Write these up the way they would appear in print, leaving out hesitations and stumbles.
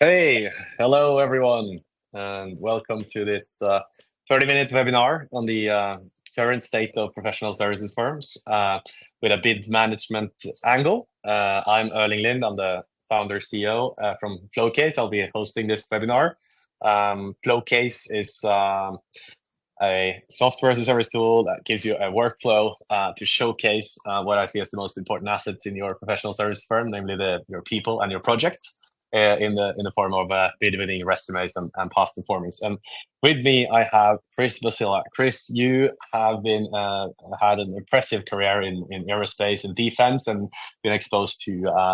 Hey, hello everyone, and welcome to this 30-minute webinar on the current state of professional services firms with a bid management angle. I'm Erling Linde, I'm the founder CEO from Flowcase. I'll be hosting this webinar. Flowcase is a software as a service tool that gives you a workflow to showcase what I see as the most important assets in your professional service firm, namely your people and your project in the form of bid winning resumes and past performance. And with me, I have Chris Bassila. Chris, you have been had an impressive career in aerospace and defense, and been exposed to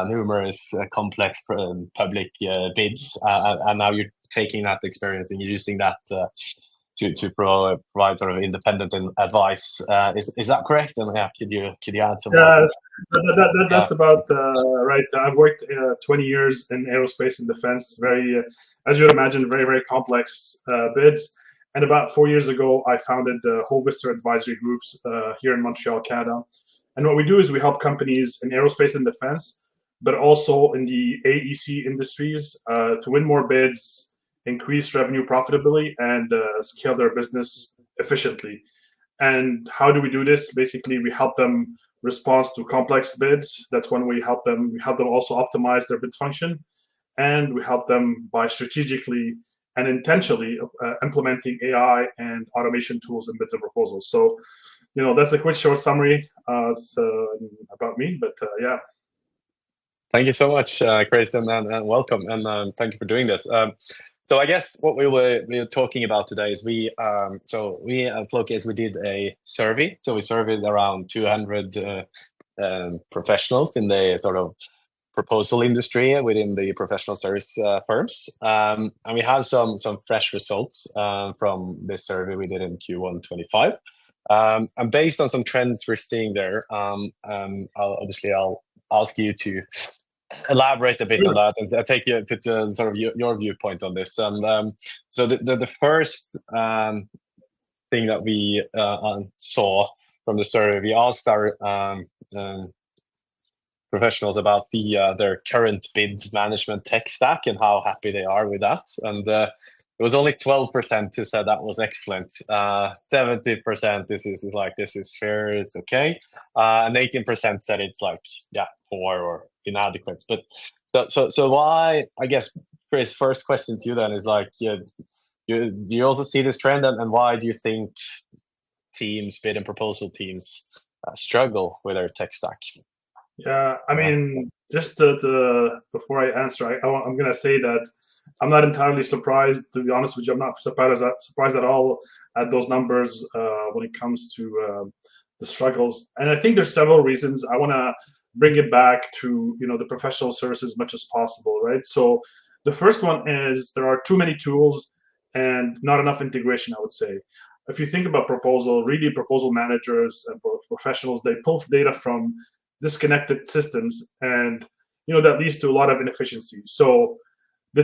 numerous complex public bids, and now you're taking that experience and using that to provide sort of independent advice. Is that correct? And yeah, could you add some more? Yeah, that's about right. I've worked 20 years in aerospace and defense, very, as you'd imagine, very, very complex bids. And about 4 years ago, I founded the Hovester Advisory Groups here in Montreal, Canada. And what we do is we help companies in aerospace and defense, but also in the AEC industries to win more bids, increase revenue profitability, and scale their business efficiently. And how do we do this? Basically, we help them respond to complex bids. That's when we help them. We help them also optimize their bid function, and we help them by strategically and intentionally implementing AI and automation tools in bids and proposals. So, that's a quick short summary about me. But yeah. Thank you so much, Chris, and welcome, and thank you for doing this. So I guess what we were talking about today is we at Flowcase, we did a survey. So we surveyed around 200 professionals in the sort of proposal industry within the professional service firms, and we have some fresh results from this survey we did in Q1 25. And based on some trends we're seeing there, I'll ask you to elaborate a bit on that and take you to sort of your viewpoint on this. And so the first thing that we saw from the survey, we asked our professionals about their current bid management tech stack and how happy they are with that. And it was only 12% who said that was excellent. 70% this is fair, it's okay, and 18% said it's like poor or inadequate. But so why? I guess Chris, first question to you then is like, do you also see this trend, and why do you think teams, bid and proposal teams, struggle with their tech stack? Yeah, I mean, just before I answer, I'm gonna say that I'm not entirely surprised. To be honest with you, I'm not surprised at all at those numbers when it comes to the struggles. And I think there's several reasons. I want to bring it back to the professional services as much as possible, right? So the first one is there are too many tools and not enough integration, I would say. If you think about proposal, really proposal managers and professionals, they pull data from disconnected systems, and that leads to a lot of inefficiency. So the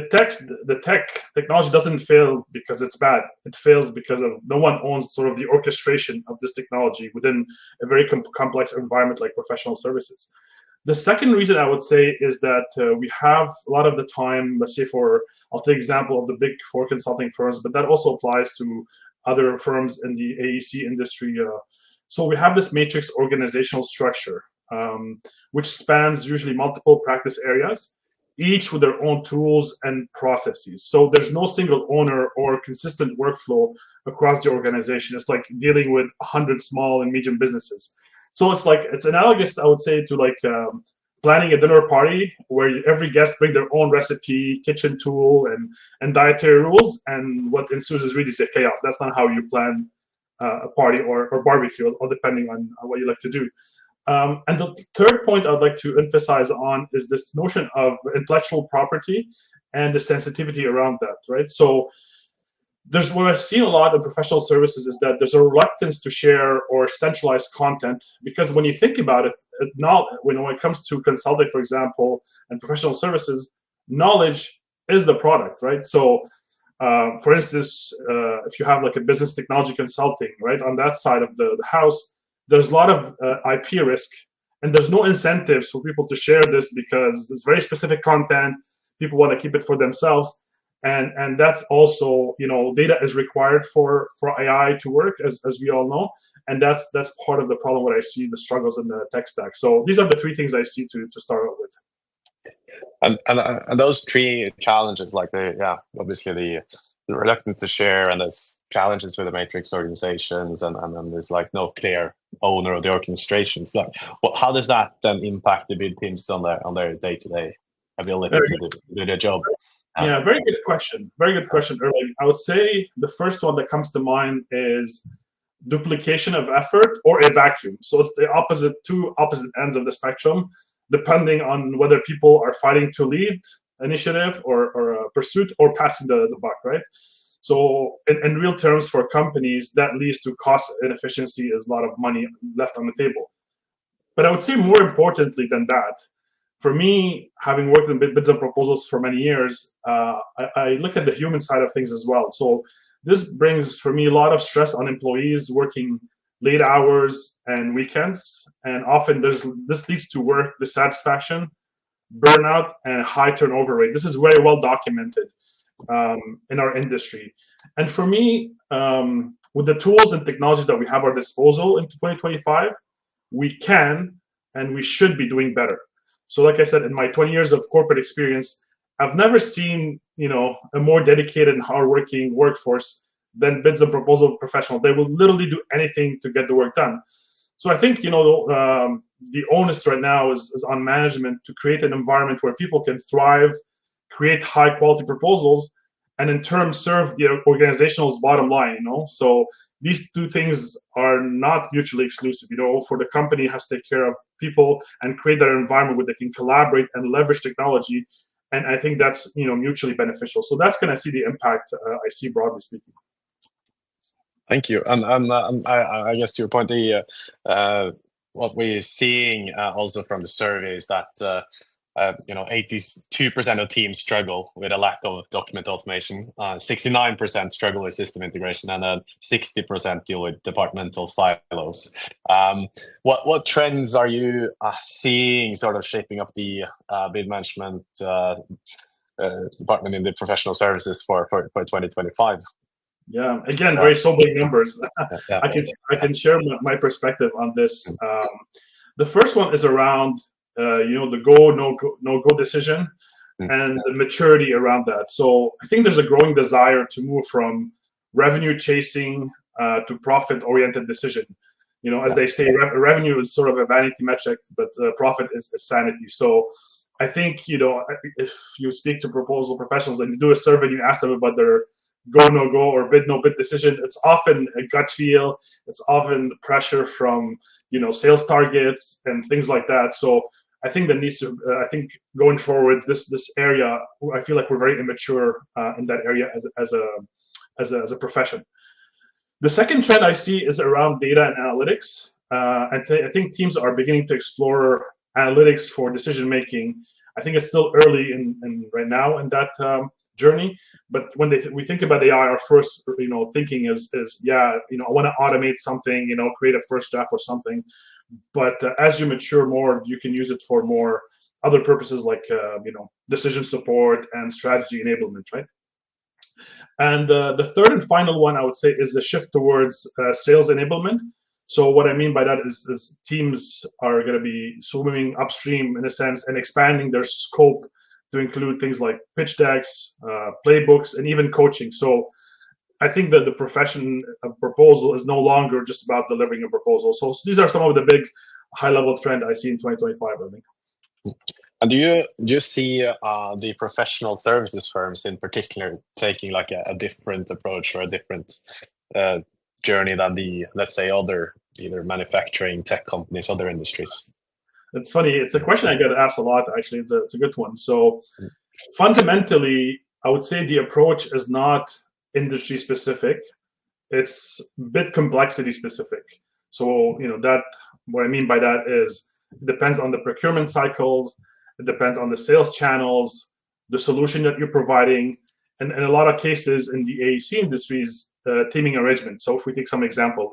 technology doesn't fail because it's bad. It fails because of no one owns sort of the orchestration of this technology within a very complex environment like professional services. The second reason I would say is that we have a lot of the time, let's say I'll take example of the big four consulting firms, but that also applies to other firms in the AEC industry. So we have this matrix organizational structure, which spans usually multiple practice areas, each with their own tools and processes. So there's no single owner or consistent workflow across the organization. It's like dealing with 100 small and medium businesses. So it's analogous, I would say, to like planning a dinner party where every guest bring their own recipe, kitchen tool, and dietary rules, and what ensues is really chaos. That's not how you plan a party or barbecue, or depending on what you like to do. And the third point I'd like to emphasize on is this notion of intellectual property and the sensitivity around that, right? So what I've seen a lot in professional services is that there's a reluctance to share or centralize content, because when you think about it, when it comes to consulting, for example, and professional services, knowledge is the product, right? So for instance, if you have like a business technology consulting, right, on that side of the house, there's a lot of IP risk, and there's no incentives for people to share this because it's very specific content. People want to keep it for themselves. And that's also, data is required for AI to work, as we all know. And that's part of the problem what I see, the struggles in the tech stack. So these are the three things I see to start out with. And those three challenges, like obviously the reluctance to share, and there's challenges with the matrix organizations, and then there's like no clear owner of the organizations. Like, how does that then impact the bid teams on their day-to-day ability to do their job? Yeah, very good question. Very good question, Erling. I would say the first one that comes to mind is duplication of effort or a vacuum. So it's the two opposite ends of the spectrum, depending on whether people are fighting to lead initiative or pursuit, or passing the buck, right? So in real terms, for companies, that leads to cost inefficiency, is a lot of money left on the table. But I would say more importantly than that, for me, having worked in bids and proposals for many years, I look at the human side of things as well. So this brings, for me, a lot of stress on employees working late hours and weekends. And often this leads to work dissatisfaction, burnout, and high turnover rate. This is very well documented in our industry. And for me, with the tools and technologies that we have at our disposal in 2025, we can and we should be doing better. So like I said, in my 20 years of corporate experience, I've never seen, a more dedicated and hardworking workforce than bids and proposal professional. They will literally do anything to get the work done. So I think, the onus right now is on management to create an environment where people can thrive, create high quality proposals, and in turn serve the organization's bottom line. So these two things are not mutually exclusive. For the company, has to take care of people and create that environment where they can collaborate and leverage technology. And I think that's mutually beneficial. So that's going to see the impact I see, broadly speaking. Thank you. And I guess to your point, what we're seeing also from the survey is that 82% of teams struggle with a lack of document automation, 69% struggle with system integration, and then 60% deal with departmental silos. What trends are you seeing sort of shaping up the bid management department in the professional services for 2025? Yeah, again, very sobering numbers. Yeah. I can share my perspective on this. The first one is around the go no go decision and the maturity around that. So I think there's a growing desire to move from revenue chasing to profit oriented decision. As they say, revenue is sort of a vanity metric, but profit is sanity. So I think if you speak to proposal professionals and you do a survey and you ask them about their go no go or bid no bid decision, it's often a gut feel. It's often pressure from sales targets and things like that. So I think that needs to. I think going forward, this area, I feel like we're very immature in that area as a profession. The second trend I see is around data and analytics. I think teams are beginning to explore analytics for decision making. I think it's still early in right now in that journey. But when we think about AI, our first thinking is I want to automate something, create a first draft or something. But as you mature more, you can use it for more other purposes like decision support and strategy enablement, right? And the third and final one I would say is the shift towards sales enablement. So what I mean by that is teams are going to be swimming upstream in a sense and expanding their scope to include things like pitch decks, playbooks, and even coaching. So I think that the profession of proposal is no longer just about delivering a proposal. So these are some of the big high-level trend I see in 2025, I think. And do you see the professional services firms in particular taking like a different approach or a different journey than the, let's say, other either manufacturing, tech companies, other industries? It's funny. It's a question I get asked a lot, actually. It's a good one. So fundamentally, I would say the approach is not industry specific. It's bit complexity specific. So, that what I mean by that is it depends on the procurement cycles, it depends on the sales channels, the solution that you're providing, and in a lot of cases in the AEC industries, teaming arrangements. So if we take some example,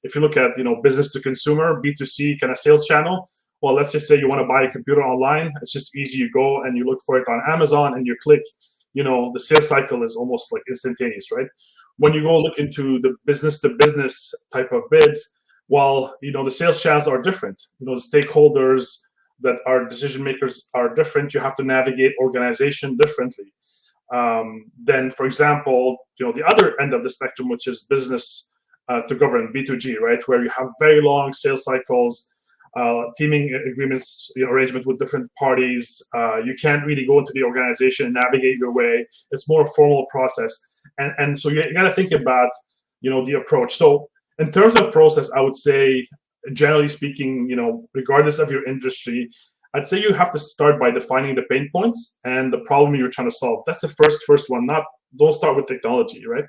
if you look at business to consumer, B2C kind of sales channel, well, let's just say you want to buy a computer online. It's just easy. You go and you look for it on Amazon and you click, the sales cycle is almost like instantaneous, right? When you go look into the business to business type of bids, well, the sales channels are different. The stakeholders that are decision makers are different. You have to navigate organization differently. Then, for example, the other end of the spectrum, which is business to government, B2G, right, where you have very long sales cycles, teaming agreements, arrangement with different parties. You can't really go into the organization and navigate your way. It's more a formal process, and so you got to think about, the approach. So in terms of process, I would say, generally speaking, regardless of your industry, I'd say you have to start by defining the pain points and the problem you're trying to solve. That's the first one. Don't start with technology, right?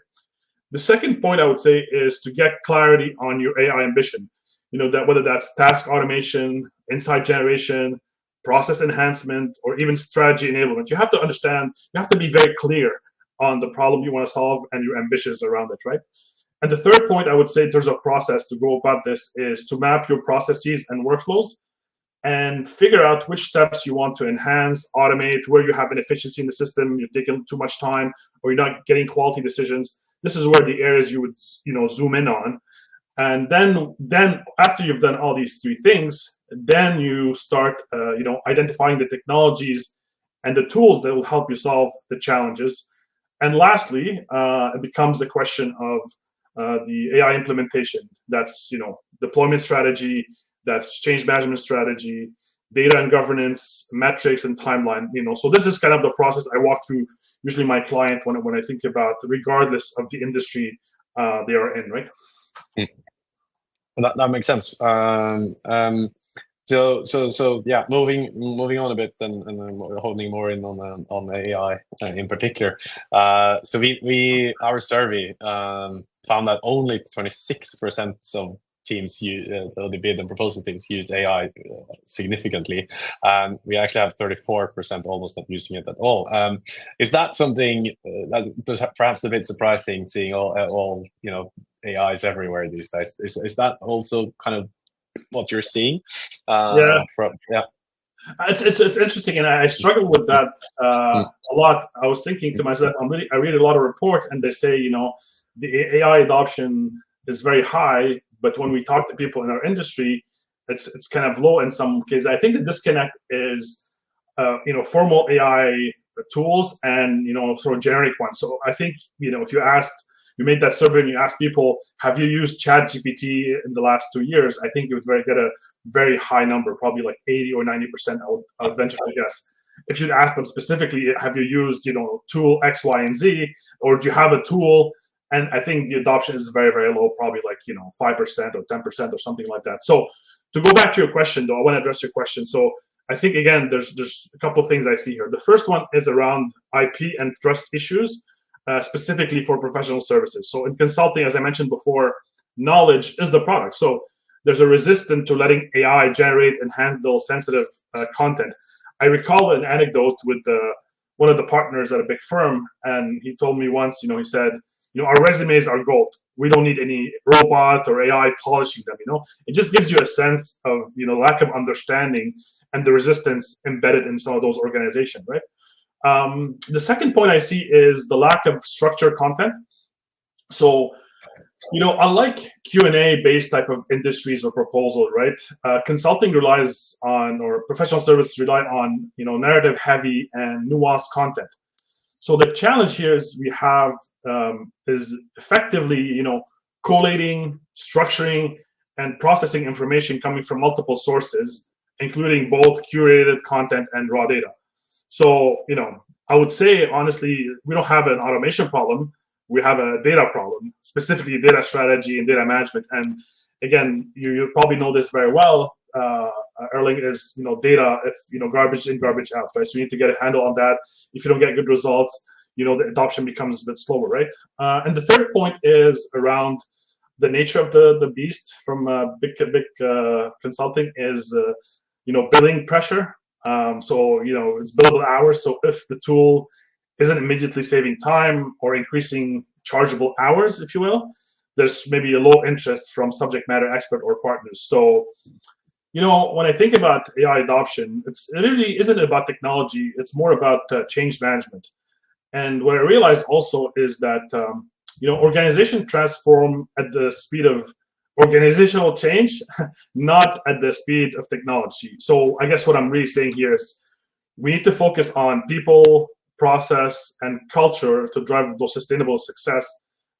The second point I would say is to get clarity on your AI ambition. That whether that's task automation, insight generation, process enhancement, or even strategy enablement, you have to understand. You have to be very clear on the problem you want to solve and your ambitions around it, right? And the third point I would say in terms of process to go about this is to map your processes and workflows and figure out which steps you want to enhance, automate, where you have inefficiency in the system, you're taking too much time, or you're not getting quality decisions. This is where the areas you would, zoom in on. And then after you've done all these three things, then you start, identifying the technologies and the tools that will help you solve the challenges. And lastly, it becomes a question of the AI implementation. That's, deployment strategy, that's change management strategy, data and governance, metrics, and timeline. So this is kind of the process I walk through usually my client when I think about, regardless of the industry they are in, right? That makes sense. So yeah, moving on a bit and honing more in on AI in particular. So our survey found that only 26% of teams the bid and proposal teams used AI significantly. We actually have 34% almost not using it at all. Is that something that's perhaps a bit surprising, seeing all AIs everywhere these days? Is that also kind of what you're seeing? Yeah. It's interesting, and I struggle with that a lot. I was thinking to myself, I read a lot of reports, and they say, the AI adoption is very high, but when we talk to people in our industry, it's kind of low in some cases. I think the disconnect is, formal AI tools and sort of generic ones. So I think if you made that survey and you asked people, have you used ChatGPT in the last 2 years? I think you would get a very high number, probably like 80 or 90%. I would venture to guess. If you'd ask them specifically, have you used tool X, Y, and Z, or do you have a tool? And I think the adoption is very, very low, probably like 5% or 10% or something like that. So to go back to your question, though, I want to address your question. So I think again, there's a couple of things I see here. The first one is around IP and trust issues. Specifically for professional services. So in consulting, as I mentioned before, knowledge is the product. So there's a resistance to letting AI generate and handle sensitive content. I recall an anecdote with one of the partners at a big firm, and he told me once, he said, our resumes are gold. We don't need any robot or AI polishing them. It just gives you a sense of lack of understanding and the resistance embedded in some of those organizations, right? The second point I see is the lack of structured content. So, unlike Q&A based type of industries or proposal, right? Consulting relies on, or professional services rely on, narrative heavy and nuanced content. So the challenge here is we have is effectively, collating, structuring, and processing information coming from multiple sources, including both curated content and raw data. So, I would say, honestly, we don't have an automation problem. We have a data problem, specifically data strategy and data management. And again, you probably know this very well, Erling, is, data, if, garbage in, garbage out, right? So you need to get a handle on that. If you don't get good results, the adoption becomes a bit slower, right? And the third point is around the nature of the beast from big consulting is, billing pressure. So, it's billable hours. So if the tool isn't immediately saving time or increasing chargeable hours, if you will, there's maybe a low interest from subject matter expert or partners. So When I think about AI adoption, it really isn't about technology. It's more about change management. And what I realized also is that organizations transform at the speed of organizational change, not at the speed of technology. So I guess what I'm really saying here is we need to focus on people, process, and culture to drive those sustainable success,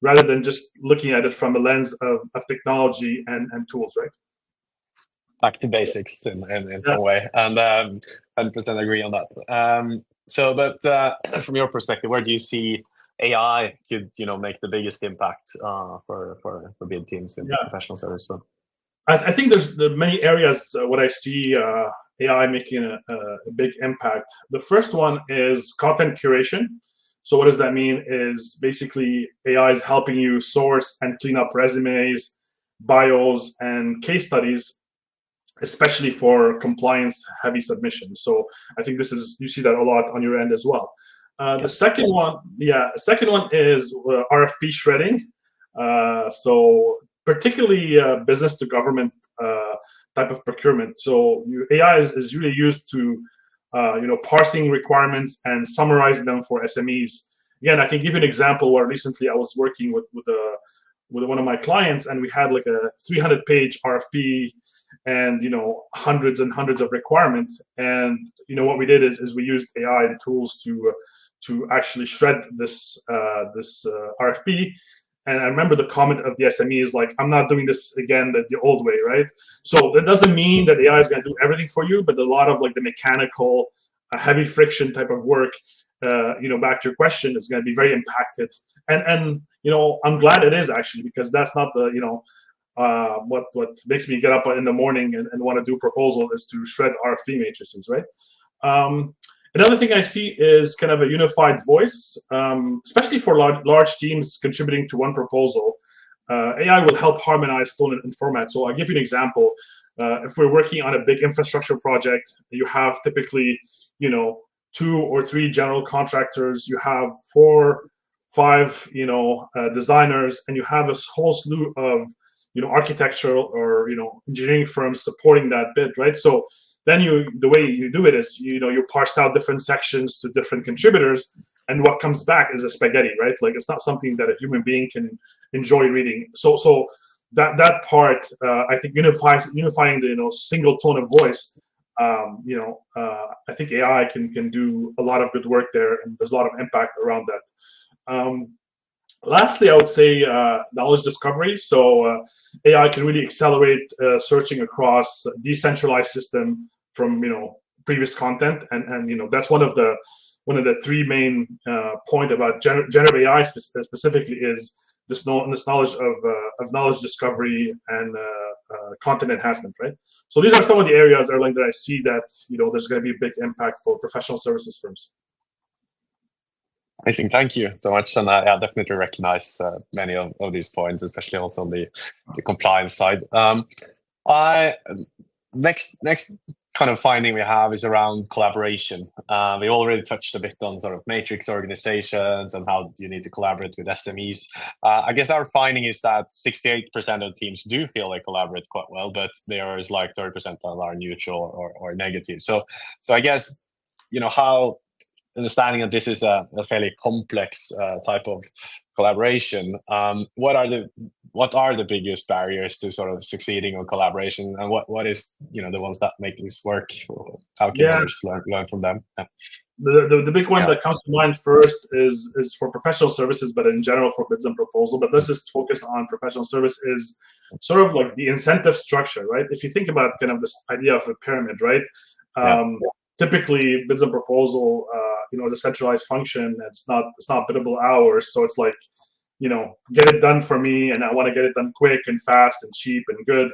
rather than just looking at it from a lens of technology and tools, right? Back to basics in Yeah. some way, and 100% agree on that. But from your perspective, where do you see AI could make the biggest impact for bid teams in professional service firm? I think there's many areas what I see AI making a big impact. The first one is content curation. So what does that mean? Is basically AI is helping you source and clean up resumes, bios, and case studies, especially for compliance-heavy submissions. So I think you see that a lot on your end as well. The second one is RFP shredding. So particularly business to government type of procurement. So AI is really used to parsing requirements and summarizing them for SMEs. Again, I can give you an example where recently I was working with one of my clients, and we had like a 300-page RFP and hundreds and hundreds of requirements. And what we did is we used AI and tools to actually shred this RFP. And I remember the comment of the SME is like, I'm not doing this again the old way, right? So that doesn't mean that AI is going to do everything for you, but a lot of like the mechanical, heavy friction type of work, back to your question, is going to be very impacted. And I'm glad it is, actually, because that's not the what makes me get up in the morning and want to do proposal is to shred RFP matrices, right? Another thing I see is kind of a unified voice, especially for large teams contributing to one proposal. AI will help harmonize tone and format. So I'll give you an example. If we're working on a big infrastructure project, you have typically, 2 or 3 general contractors, you have 4, 5, designers, and you have a whole slew of, architectural or, engineering firms supporting that bid, right? So then the way you do it is, you parse out different sections to different contributors, and what comes back is a spaghetti, right? Like it's not something that a human being can enjoy reading. So that part, I think unifying the single tone of voice, I think AI can do a lot of good work there, and there's a lot of impact around that. Lastly, I would say knowledge discovery. So AI can really accelerate searching across decentralized system from previous content, and that's one of the 3 main point about generative AI specifically is this knowledge of knowledge discovery and content enhancement, right? So these are some of the areas, Erling, that I see that there's going to be a big impact for professional services firms. Amazing, thank you so much, and I definitely recognize many of these points, especially also on the compliance side. Next kind of finding we have is around collaboration. We already touched a bit on sort of matrix organizations and how you need to collaborate with SMEs. I guess our finding is that 68% of teams do feel they collaborate quite well, but there is like 30% that are neutral or negative. So I guess how understanding that this is a fairly complex type of collaboration, what are the biggest barriers to sort of succeeding on collaboration, and what is the ones that make this work? How can others learn from them? The big one that comes to mind first is for professional services, but in general for bids and proposal. But let's just focus on professional service, is sort of like the incentive structure, right? If you think about kind of this idea of a pyramid, right? Typically bids and proposal, is a centralized function. It's not biddable hours, so it's like, get it done for me, and I want to get it done quick and fast and cheap and good.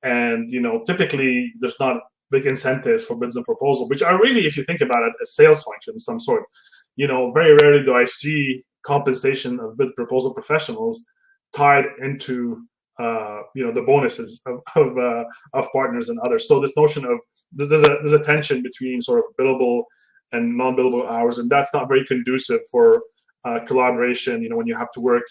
And typically there's not big incentives for bids and proposal, which are really, if you think about it, a sales function of some sort. Very rarely do I see compensation of bid proposal professionals tied into the bonuses of partners and others. So this notion of there's a tension between sort of billable and non-billable hours, and that's not very conducive for collaboration. When you have to work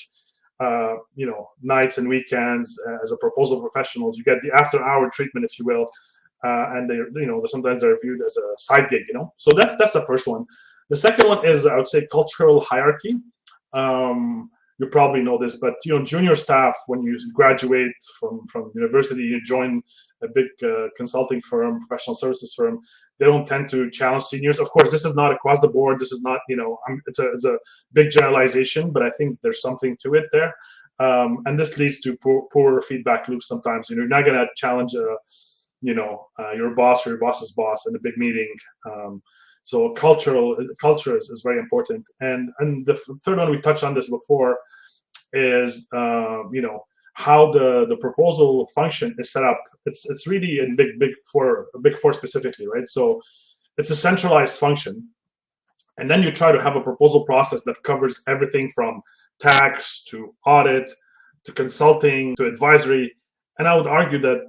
nights and weekends as a proposal professionals, you get the after-hour treatment, if you will, and sometimes they're viewed as a side gig. So that's the first one. The second one is, I would say, cultural hierarchy. You probably know this, but junior staff, when you graduate from university, you join a big consulting firm, professional services firm, they don't tend to challenge seniors. Of course, this is not across the board. This is not, it's a big generalization, but I think there's something to it there. And this leads to poor feedback loops sometimes. You're not going to challenge, your boss or your boss's boss in a big meeting. So culture is very important. And the third one, we touched on this before, is how the proposal function is set up. It's really in big four specifically, right? So it's a centralized function, and then you try to have a proposal process that covers everything from tax to audit to consulting to advisory. And I would argue that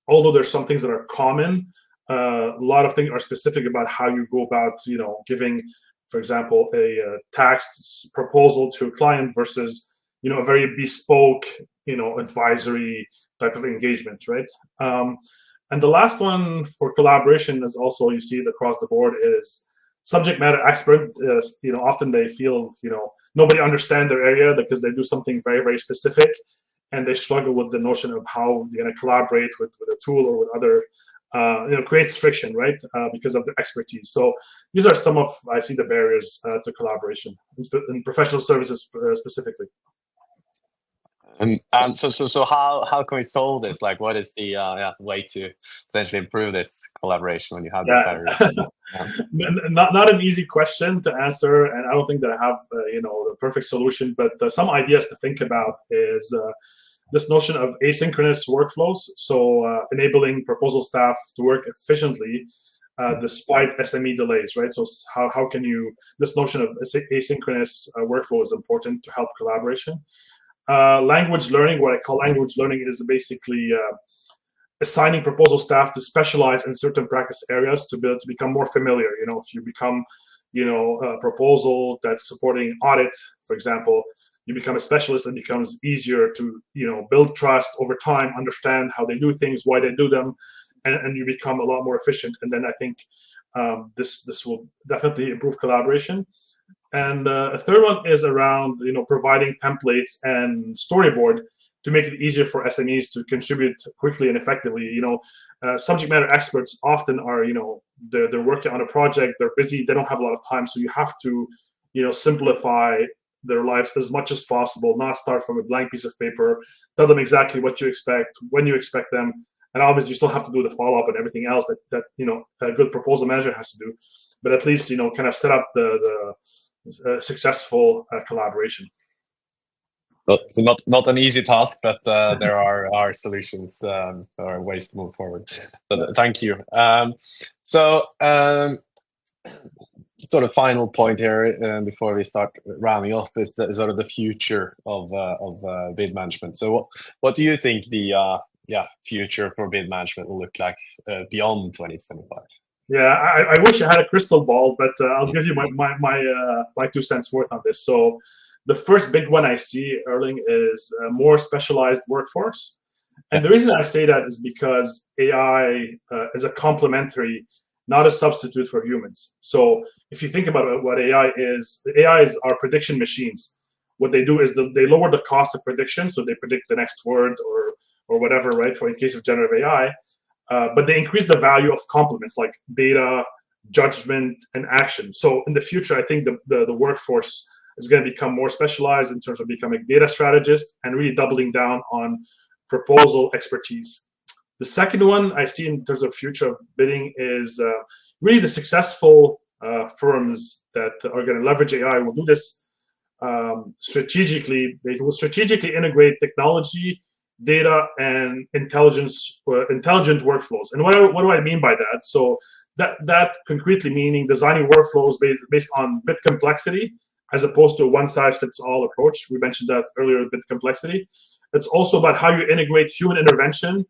although there's some things that are common, a lot of things are specific about how you go about giving, for example, a tax proposal to a client versus a very bespoke advisory type of engagement, right? And the last one for collaboration is also, you see it across the board, is subject matter expert. Often they feel nobody understands their area because they do something very, very specific, and they struggle with the notion of how you're going to collaborate with a tool or with other creates friction, right? Because of the expertise. So these are some of, I see, the barriers to collaboration in professional services specifically. And so how can we solve this? Like, what is the way to potentially improve this collaboration when you have these barriers? Not an easy question to answer, and I don't think that I have the perfect solution. But some ideas to think about is this notion of asynchronous workflows. So enabling proposal staff to work efficiently despite SME delays, right? So how can you, this notion of asynchronous workflow is important to help collaboration. Language learning, what I call language learning, is basically assigning proposal staff to specialize in certain practice areas to become more familiar. If you become, a proposal that's supporting audit, for example, you become a specialist, it becomes easier to, build trust over time, understand how they do things, why they do them, and you become a lot more efficient. And then I think this will definitely improve collaboration. And a third one is around providing templates and storyboard to make it easier for SMEs to contribute quickly and effectively. Subject matter experts often are they're working on a project, they're busy, they don't have a lot of time, so you have to simplify their lives as much as possible, not start from a blank piece of paper, tell them exactly what you expect, when you expect them, and obviously you still have to do the follow-up and everything else that a good proposal manager has to do, but at least kind of set up the successful collaboration. It's not an easy task, but there are solutions or ways to move forward. But thank you. Sort of final point here before we start rounding off is sort of the future of bid management. So what do you think the future for bid management will look like beyond 2025? Yeah, I wish I had a crystal ball, but I'll give you my 2 cents worth on this. So the first big one I see, Erling, is a more specialized workforce. And the reason I say that is because AI is a complementary, not a substitute for humans. So if you think about what AI is, the AIs are prediction machines. What they do is they lower the cost of prediction, so they predict the next word or whatever, right? For in case of generative AI, but they increase the value of complements like data, judgment, and action. So in the future, I think the workforce is going to become more specialized in terms of becoming data strategist and really doubling down on proposal expertise. The second one I see in terms of future of bidding is really the successful firms that are going to leverage AI will do this strategically. They will strategically integrate technology, data, and intelligent workflows. And what do I mean by that? So that concretely meaning designing workflows based on bid complexity as opposed to a one-size-fits-all approach. We mentioned that earlier, bid complexity. It's also about how you integrate human intervention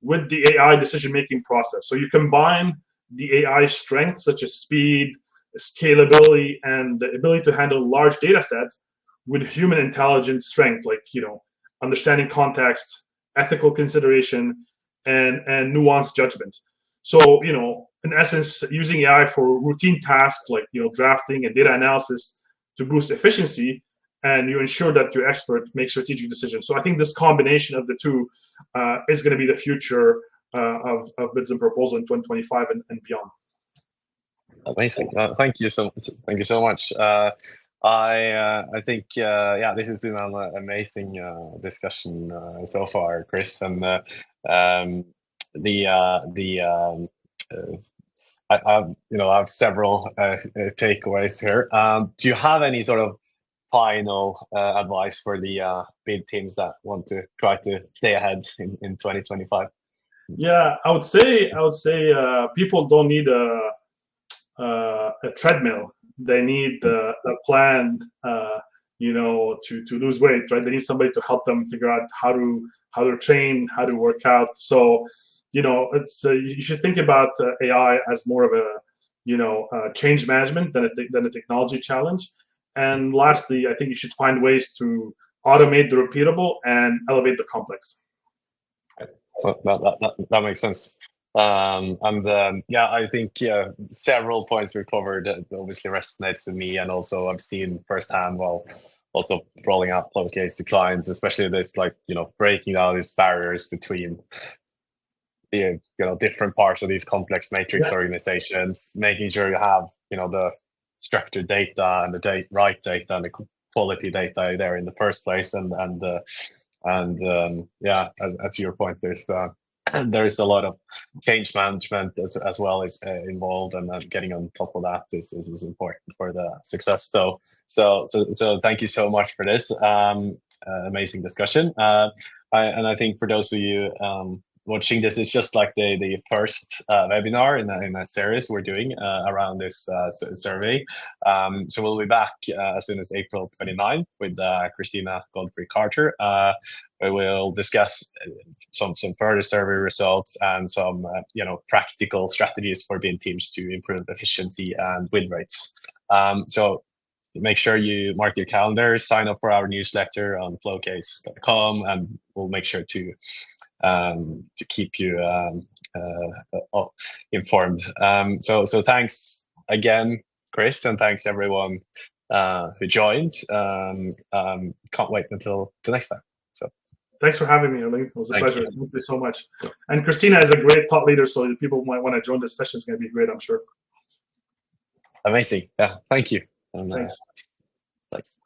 with the AI decision-making process. So you combine the AI strengths such as speed, scalability, and the ability to handle large data sets with human intelligence strength, like understanding context, ethical consideration, and nuanced judgment. So, in essence, using AI for routine tasks like, drafting and data analysis to boost efficiency, and you ensure that your expert makes strategic decisions. So I think this combination of the two is going to be the future of bids and proposal in 2025 and beyond. Amazing. Thank you so much. Thank you so much. I think this has been an amazing discussion so far, Chris. And I have several takeaways here. Do you have any sort of final advice for the bid teams that want to try to stay ahead in 2025? Yeah, I would say people don't need a treadmill. They need a plan, to lose weight, right? They need somebody to help them figure out how to train, how to work out. So, it's you should think about AI as more of a change management than a technology challenge. And lastly, I think you should find ways to automate the repeatable and elevate the complex. Well, that makes sense. I think several points we covered obviously resonates with me, and also I've seen firsthand while also rolling out Flowcase to clients, especially this breaking down these barriers between the different parts of these complex matrix organizations, making sure you have the structured data and the right data and the quality data there in the first place, and to your point, there's a lot of change management as well as involved, and getting on top of that is important for the success. So thank you so much for this amazing discussion. I think for those of you watching this, is just like the first webinar in a series we're doing around this survey. So we'll be back as soon as April 29th with Christina Godfrey-Carter. We will discuss some further survey results and some practical strategies for BIM teams to improve efficiency and win rates. So make sure you mark your calendar, sign up for our newsletter on flowcase.com, and we'll make sure to keep you informed. So thanks again, Chris, and thanks everyone who joined. Can't wait until the next time. So thanks for having me, Erling. It was a pleasure. Thank you so much. And Christina is a great thought leader, so people might want to join this session. It's going to be great, I'm sure. Amazing. Yeah, thank you. And, thanks. Thanks.